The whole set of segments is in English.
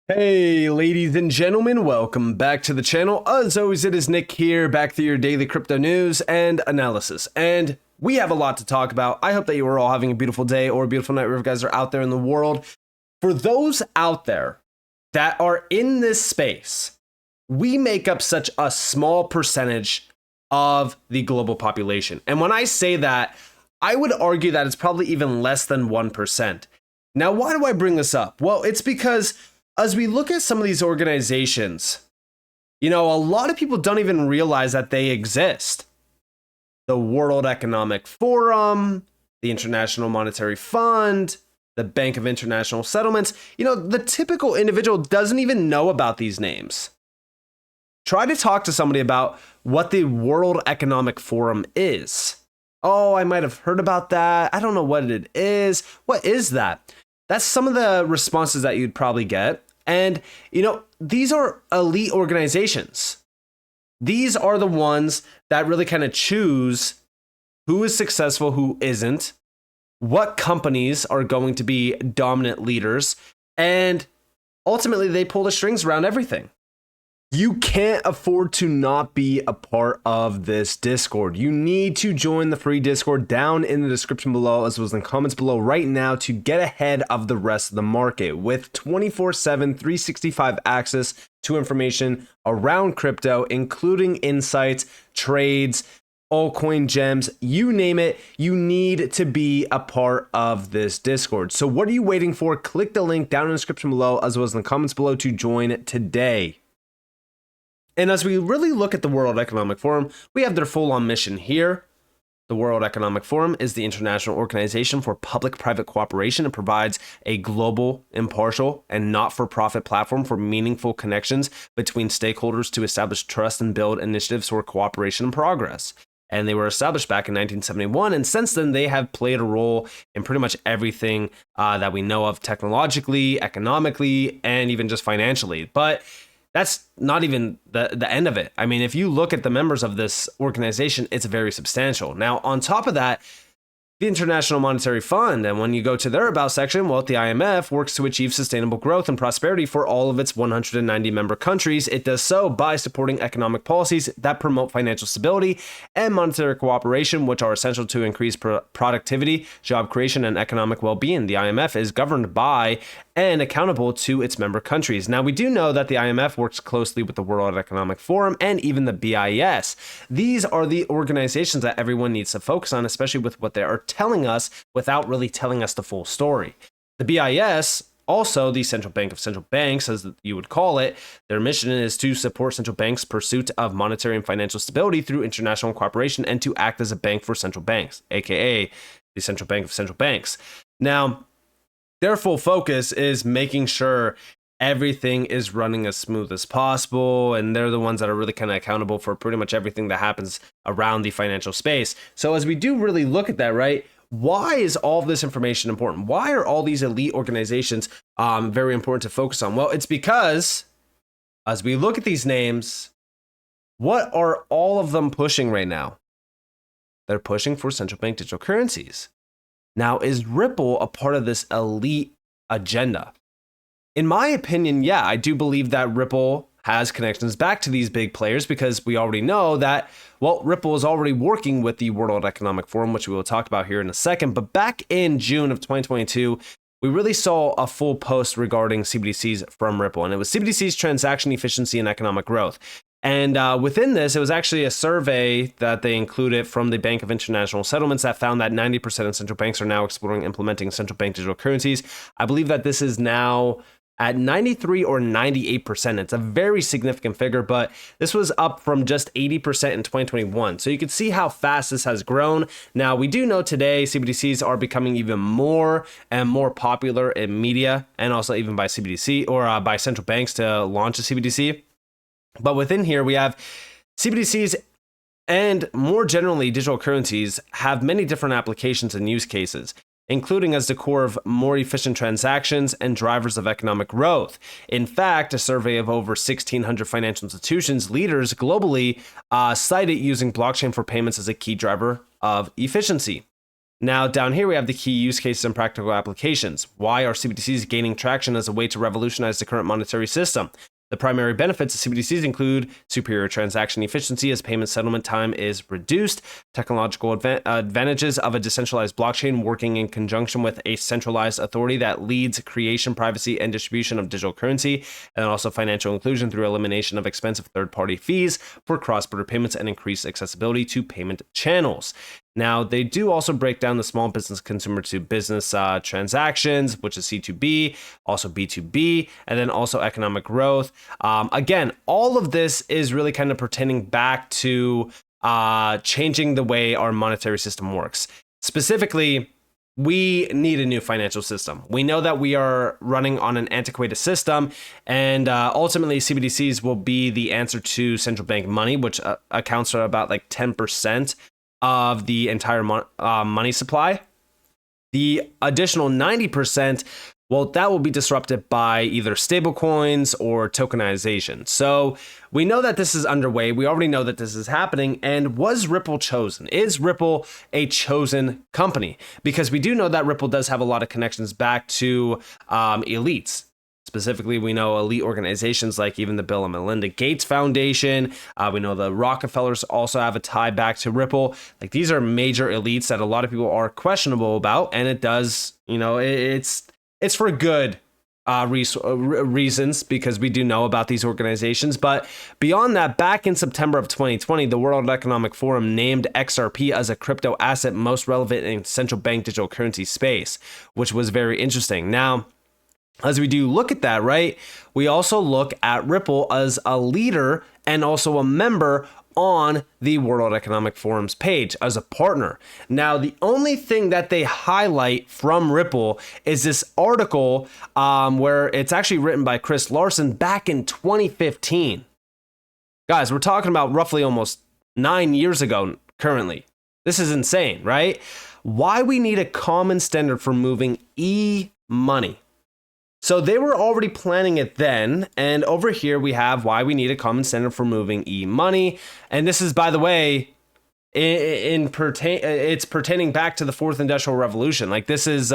Hey, ladies and gentlemen, welcome back to the channel. As always, it is Nick here, back to your daily crypto news and analysis. And we have a lot to talk about. I hope that you are all having a beautiful day or a beautiful night wherever you guys are out there in the world. For those out there that are in this space, we make up such a small percentage of the global population. And when I say that, I would argue that it's probably even less than 1%. Now, why do I bring this up? Well, it's because as we look at some of these organizations, a lot of people don't even realize that they exist. The World Economic Forum, the International Monetary Fund, the Bank of International Settlements. The typical individual doesn't even know about these names. Try to talk to somebody about what the World Economic Forum is. Oh, I might have heard about that. I don't know what it is. What is that? That's some of the responses that you'd probably get. And, these are elite organizations. These are the ones that really kind of choose who is successful, who isn't, what companies are going to be dominant leaders, and ultimately they pull the strings around everything. You can't afford to not be a part of this Discord. You need to join the free Discord down in the description below, as well as in the comments below right now, to get ahead of the rest of the market with 24/7, 365 access to information around crypto, including insights, trades, altcoin gems, you name it. You need to be a part of this Discord. So what are you waiting for? Click the link down in the description below, as well as in the comments below, to join today. And as we really look at the World Economic Forum, we have their full-on mission here. The World Economic Forum is the international organization for public-private cooperation and provides a global, impartial, and not-for-profit platform for meaningful connections between stakeholders to establish trust and build initiatives for cooperation and progress. And they were established back in 1971, and since then they have played a role in pretty much everything that we know of technologically, economically, and even just financially. But that's not even the end of it. I mean, if you look at the members of this organization, it's very substantial. Now, on top of that, the International Monetary Fund, and when you go to their About section, well, the IMF works to achieve sustainable growth and prosperity for all of its 190 member countries. It does so by supporting economic policies that promote financial stability and monetary cooperation, which are essential to increase productivity, job creation, and economic well-being. The IMF is governed by and accountable to its member countries. Now, we do know that the IMF works closely with the World Economic Forum and even the BIS. These are the organizations that everyone needs to focus on, especially with what they are telling us without really telling us the full story. The BIS, also the central bank of central banks, as you would call it, their mission is to support central banks' pursuit of monetary and financial stability through international cooperation and to act as a bank for central banks, aka the central bank of central banks. Now, their full focus is making sure everything is running as smooth as possible, and they're the ones that are really kind of accountable for pretty much everything that happens around the financial space. So as we do really look at that, right, why is all of this information important? Why are all these elite organizations very important to focus on? Well, it's because as we look at these names, what are all of them pushing right now? They're pushing for central bank digital currencies. Now, is Ripple a part of this elite agenda? In my opinion, yeah, I do believe that Ripple has connections back to these big players, because we already know that, well, Ripple is already working with the World Economic Forum, which we will talk about here in a second. But back in June of 2022, we really saw a full post regarding CBDCs from Ripple, and it was CBDCs transaction efficiency and economic growth. And within this, it was actually a survey that they included from the Bank of International Settlements that found that 90% of central banks are now exploring implementing central bank digital currencies. I believe that this is now at 93 or 98%. It's a very significant figure, but this was up from just 80% in 2021. So you can see how fast this has grown. Now, we do know today CBDCs are becoming even more and more popular in media, and also even by CBDC or by central banks to launch a CBDC. But within here, we have CBDCs and more generally digital currencies have many different applications and use cases, including as the core of more efficient transactions and drivers of economic growth. In fact, a survey of over 1,600 financial institutions leaders globally cited using blockchain for payments as a key driver of efficiency. Now, down here, we have the key use cases and practical applications. Why are CBDCs gaining traction as a way to revolutionize the current monetary system? The primary benefits of CBDCs include superior transaction efficiency as payment settlement time is reduced, technological advantages of a decentralized blockchain working in conjunction with a centralized authority that leads creation, privacy, and distribution of digital currency, and also financial inclusion through elimination of expensive third-party fees for cross-border payments and increased accessibility to payment channels. Now, they do also break down the small business consumer to business transactions, which is C2B, also B2B, and then also economic growth. Again, all of this is really kind of pertaining back to changing the way our monetary system works. Specifically, we need a new financial system. We know that we are running on an antiquated system, and ultimately CBDCs will be the answer to central bank money, which accounts for about like 10% of the entire money supply. The additional 90%, well, that will be disrupted by either stablecoins or tokenization. So we know that this is underway. We already know that this is happening. And was Ripple chosen? Is Ripple a chosen company? Because we do know that Ripple does have a lot of connections back to elites. Specifically, we know elite organizations like even the Bill and Melinda Gates Foundation. We know the Rockefellers also have a tie back to Ripple. Like, these are major elites that a lot of people are questionable about, and it does, it's for good reasons, because we do know about these organizations. But beyond that, back in September of 2020, the World Economic Forum named XRP as a crypto asset most relevant in central bank digital currency space, which was very interesting. Now, as we do look at that, right, we also look at Ripple as a leader and also a member on the World Economic Forum's page as a partner. Now, the only thing that they highlight from Ripple is this article where it's actually written by Chris Larsen back in 2015. Guys, we're talking about roughly almost 9 years ago currently. This is insane, right? Why we need a common standard for moving e-money. So they were already planning it then, and over here we have why we need a common standard for moving e-money. And this is, by the way, it's pertaining back to the fourth industrial revolution. Like, this is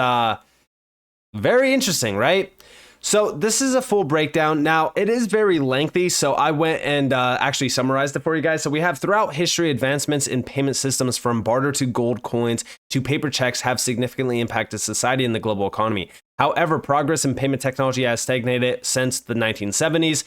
very interesting, right? So this is a full breakdown. Now, it is very lengthy, so I went and actually summarized it for you guys. So we have throughout history, advancements in payment systems from barter to gold coins to paper checks have significantly impacted society and the global economy. However, progress in payment technology has stagnated since the 1970s.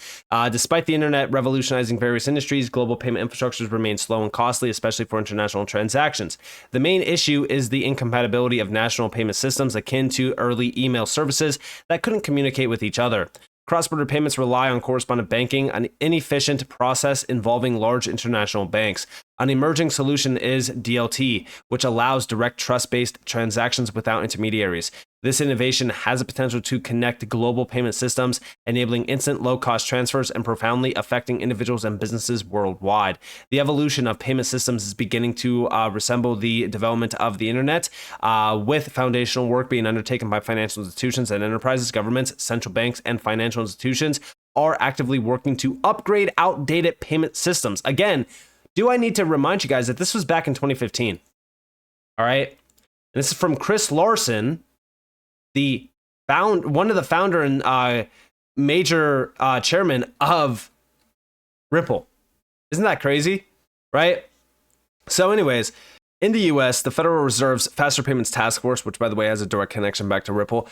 Despite the internet revolutionizing various industries, global payment infrastructures remain slow and costly, especially for international transactions. The main issue is the incompatibility of national payment systems akin to early email services that couldn't communicate with each other. Cross-border payments rely on correspondent banking, an inefficient process involving large international banks. An emerging solution is DLT, which allows direct trust-based transactions without intermediaries. This innovation has the potential to connect global payment systems, enabling instant low-cost transfers and profoundly affecting individuals and businesses worldwide. The evolution of payment systems is beginning to resemble the development of the internet, with foundational work being undertaken by financial institutions and enterprises, governments, central banks, and financial institutions are actively working to upgrade outdated payment systems. Again, do I need to remind you guys that this was back in 2015? All right. And this is from Chris Larsen, one of the founder and major chairman of Ripple. Isn't that crazy? Right? So anyways, in the US, the Federal Reserve's Faster Payments Task Force, which by the way has a direct connection back to Ripple,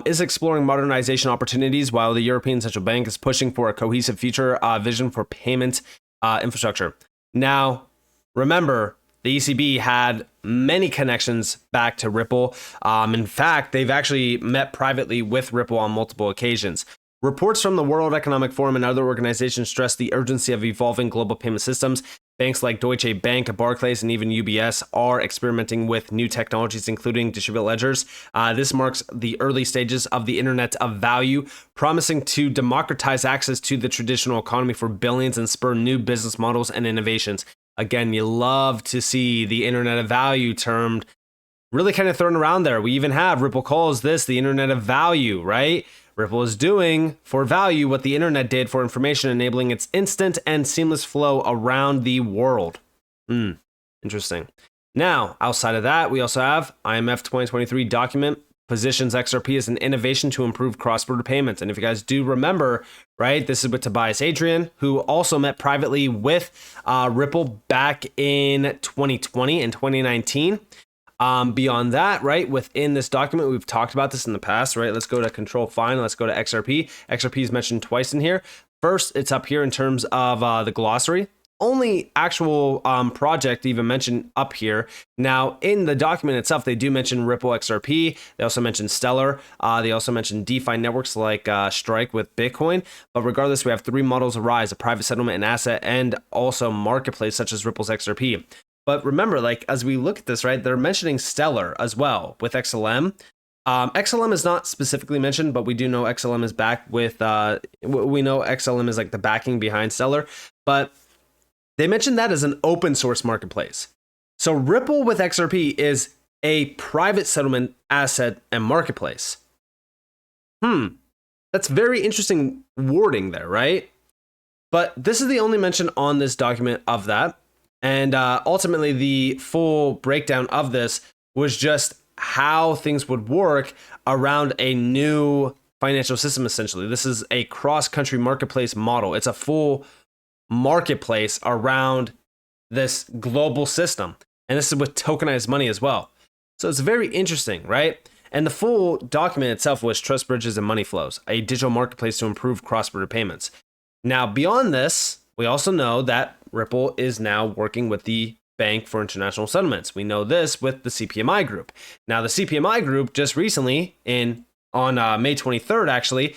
is exploring modernization opportunities, while the European Central Bank is pushing for a cohesive future vision for payment infrastructure. Now, remember, the ECB had many connections back to Ripple. In fact, they've actually met privately with Ripple on multiple occasions. Reports from the World Economic Forum and other organizations stress the urgency of evolving global payment systems. Banks like Deutsche Bank, Barclays, and even UBS are experimenting with new technologies, including distributed ledgers. This marks the early stages of the Internet of Value, promising to democratize access to the traditional economy for billions and spur new business models and innovations. Again, you love to see the Internet of Value termed really kind of thrown around there. We even have Ripple calls this the Internet of Value, right? Ripple is doing for value what the internet did for information, enabling its instant and seamless flow around the world. Interesting. Now, outside of that, we also have IMF 2023 document positions XRP as an innovation to improve cross-border payments. And if you guys do remember, right, this is with Tobias Adrian, who also met privately with Ripple back in 2020 and 2019. Beyond that, right, within this document, we've talked about this in the past, right? Let's go to control find. Let's go to XRP. XRP is mentioned twice in here. First, it's up here in terms of the glossary. Only actual project even mentioned up here. Now, in the document itself, they do mention Ripple XRP. They also mention Stellar. They also mention DeFi networks like Strike with Bitcoin. But regardless, we have three models arise: a private settlement and asset, and also marketplace such as Ripple's XRP. But remember, like, as we look at this, right, they're mentioning Stellar as well with XLM. XLM is not specifically mentioned, but we do know XLM is back with, we know XLM is like the backing behind Stellar, but they mentioned that as an open source marketplace. So Ripple with XRP is a private settlement asset and marketplace. That's very interesting wording there, right? But this is the only mention on this document of that. And ultimately, the full breakdown of this was just how things would work around a new financial system, essentially. This is a cross-country marketplace model. It's a full marketplace around this global system. And this is with tokenized money as well. So it's very interesting, right? And the full document itself was Trust Bridges and Money Flows, a digital marketplace to improve cross-border payments. Now, beyond this, we also know that Ripple is now working with the Bank for International Settlements. We know this with the CPMI group. Now, the CPMI group just recently, on May 23rd, actually,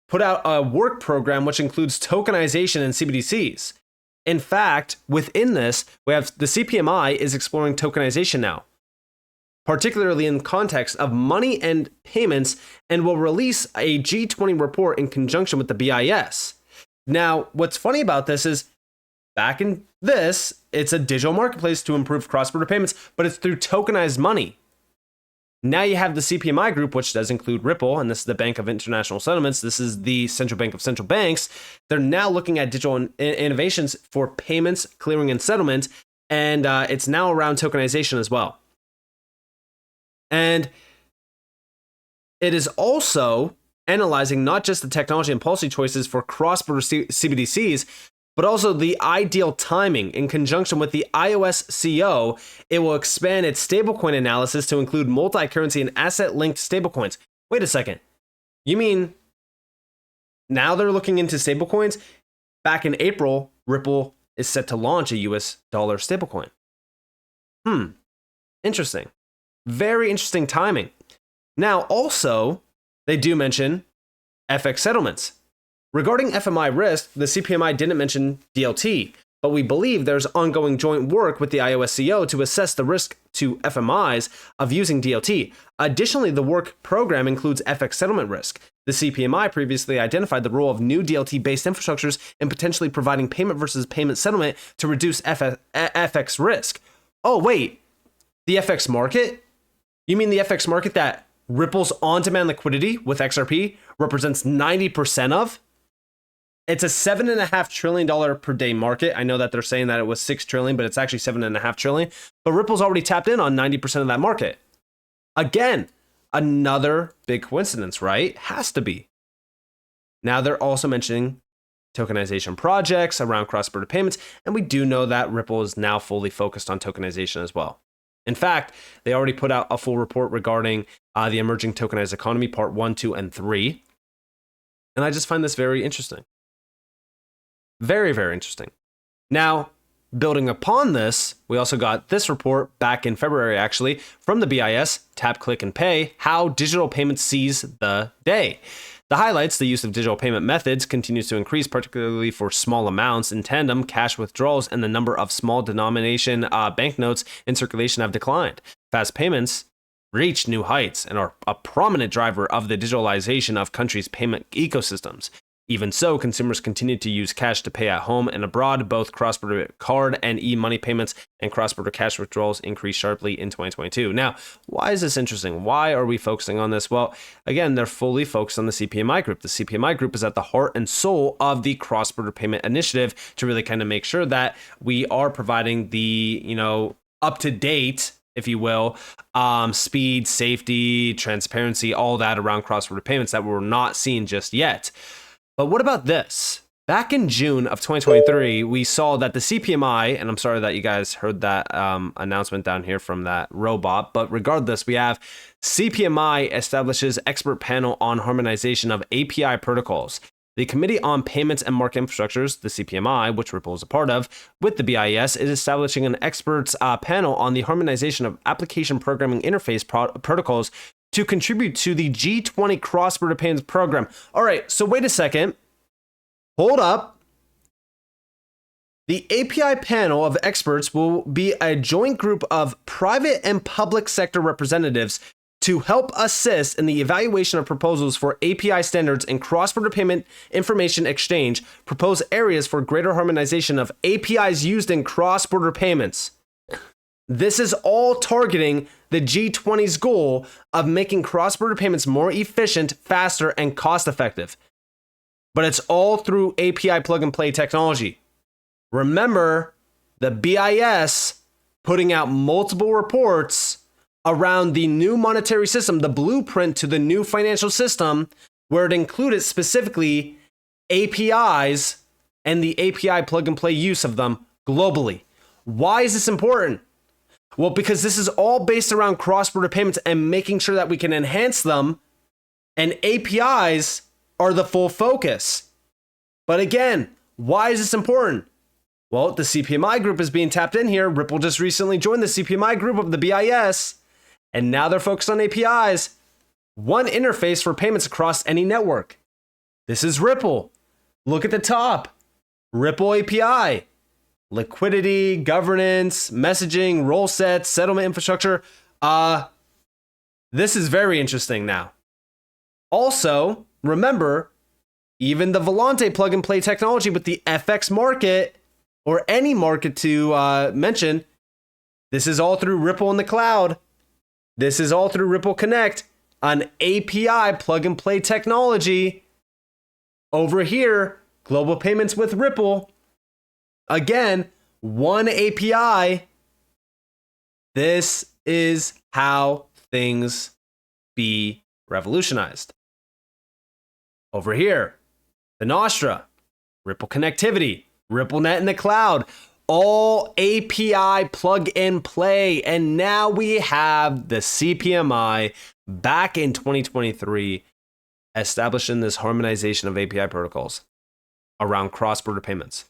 put out a work program which includes tokenization and CBDCs. In fact, within this, we have the CPMI is exploring tokenization now, particularly in context of money and payments, and will release a G20 report in conjunction with the BIS. Now, what's funny about this is, back in this, it's a digital marketplace to improve cross-border payments, but it's through tokenized money. Now you have the CPMI group, which does include Ripple, and this is the Bank of International Settlements. This is the central bank of central banks. They're now looking at digital innovations for payments, clearing, and settlement, and it's now around tokenization as well. And it is also analyzing not just the technology and policy choices for cross-border CBDCs, but also the ideal timing. In conjunction with the iOS CO, it will expand its stablecoin analysis to include multi-currency and asset-linked stablecoins. Wait a second. You mean now they're looking into stablecoins? Back in April, Ripple is set to launch a US dollar stablecoin. Interesting. Very interesting timing. Now, also, they do mention FX settlements. Regarding FMI risk, the CPMI didn't mention DLT, but we believe there's ongoing joint work with the IOSCO to assess the risk to FMIs of using DLT. Additionally, the work program includes FX settlement risk. The CPMI previously identified the role of new DLT-based infrastructures in potentially providing payment versus payment settlement to reduce FX risk. Oh, wait, the FX market? You mean the FX market that Ripple's on-demand liquidity with XRP represents 90% of? It's a $7.5 trillion per day market. I know that they're saying that it was $6 trillion, but it's actually $7.5 trillion. But Ripple's already tapped in on 90% of that market. Again, another big coincidence, right? Has to be. Now they're also mentioning tokenization projects around cross-border payments, and we do know that Ripple is now fully focused on tokenization as well. In fact, they already put out a full report regarding the emerging tokenized economy, part 1, 2, and 3. And I just find this very interesting. Very, very interesting. Now, building upon this, we also got this report back in February, actually, from the BIS, Tap, Click, and Pay, how digital payments seize the day. The highlights, the use of digital payment methods continues to increase, particularly for small amounts. In tandem, cash withdrawals and the number of small denomination banknotes in circulation have declined. Fast payments reach new heights and are a prominent driver of the digitalization of countries' payment ecosystems. Even so, consumers continue to use cash to pay at home and abroad. Both cross-border card and e-money payments and cross-border cash withdrawals increased sharply in 2022. Now, why is this interesting? Why are we focusing on this? Well, again, they're fully focused on the CPMI group. The CPMI group is at the heart and soul of the cross-border payment initiative to really kind of make sure that we are providing the, up to date, if you will, speed, safety, transparency, all that around cross-border payments that we're not seeing just yet. But what about this? Back in June of 2023, we saw that the CPMI, and I'm sorry that you guys heard that announcement down here from that robot, but regardless, we have CPMI establishes expert panel on harmonization of API protocols. The Committee on Payments and Market Infrastructures, the CPMI, which Ripple is a part of, with the BIS, is establishing an experts panel on the harmonization of application programming interface protocols to contribute to the G20 cross-border payments program. All right, so wait a second. Hold up. The API panel of experts will be a joint group of private and public sector representatives to help assist in the evaluation of proposals for API standards and cross-border payment information exchange, propose areas for greater harmonization of APIs used in cross-border payments. This is all targeting the G20's goal of making cross-border payments more efficient, faster, and cost-effective. But it's all through API plug-and-play technology. Remember, the BIS putting out multiple reports around the new monetary system, the blueprint to the new financial system, where it included specifically APIs and the API plug-and-play use of them globally. Why is this important? Well, because this is all based around cross-border payments and making sure that we can enhance them, and APIs are the full focus. But again, why is this important? Well, the CPMI group is being tapped in here. Ripple just recently joined the CPMI group of the BIS, and now they're focused on APIs. One interface for payments across any network. This is Ripple. Look at the top. Ripple API. Liquidity, governance, messaging, role sets, settlement infrastructure. This is very interesting now. Also, remember, even the Volante plug-and-play technology with the FX market, or any market to mention, this is all through Ripple in the cloud. This is all through Ripple Connect, an API plug-and-play technology. Over here, global payments with Ripple. Again, one API. This is how things be revolutionized. Over here, the Nostra, Ripple connectivity, RippleNet in the cloud, all API plug and play. And now we have the CPMI back in 2023 establishing this harmonization of API protocols around cross-border payments.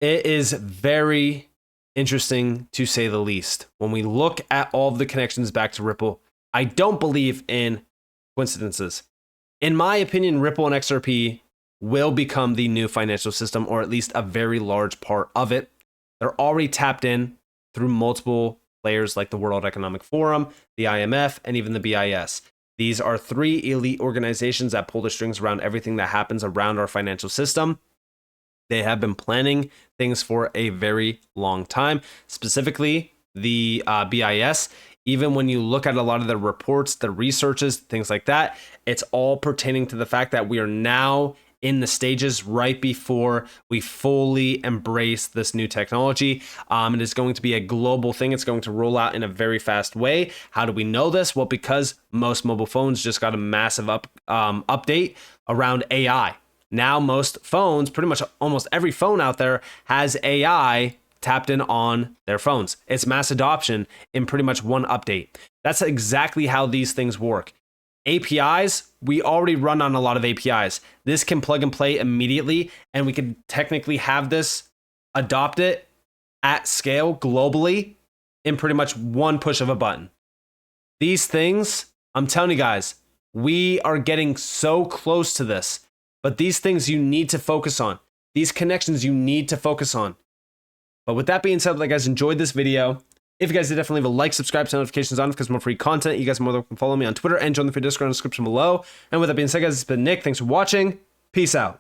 It is very interesting to say the least. When we look at all of the connections back to Ripple, I don't believe in coincidences. In my opinion, Ripple and XRP will become the new financial system, or at least a very large part of it. They're already tapped in through multiple players like the World Economic Forum, the IMF, and even the BIS. These are three elite organizations that pull the strings around everything that happens around our financial system. They have been planning things for a very long time, specifically the BIS. Even when you look at a lot of the reports, the researches, things like that, it's all pertaining to the fact that we are now in the stages right before we fully embrace this new technology. It is going to be a global thing. It's going to roll out in a very fast way. How do we know this? Well, because most mobile phones just got a massive update around AI. Now most phones, pretty much almost every phone out there has AI tapped in on their phones. It's mass adoption in pretty much one update. That's exactly how these things work. APIs, we already run on a lot of APIs. This can plug and play immediately, and we can technically have this adopt it at scale globally in pretty much one push of a button. These things, I'm telling you guys, we are getting so close to this. But these things you need to focus on. These connections you need to focus on. But with that being said, if you guys enjoyed this video, if you guys did, definitely leave a like, subscribe, turn notifications on because more free content. You guys are more than welcome to follow me on Twitter and join the free Discord in the description below. And with that being said, guys, it's been Nick. Thanks for watching. Peace out.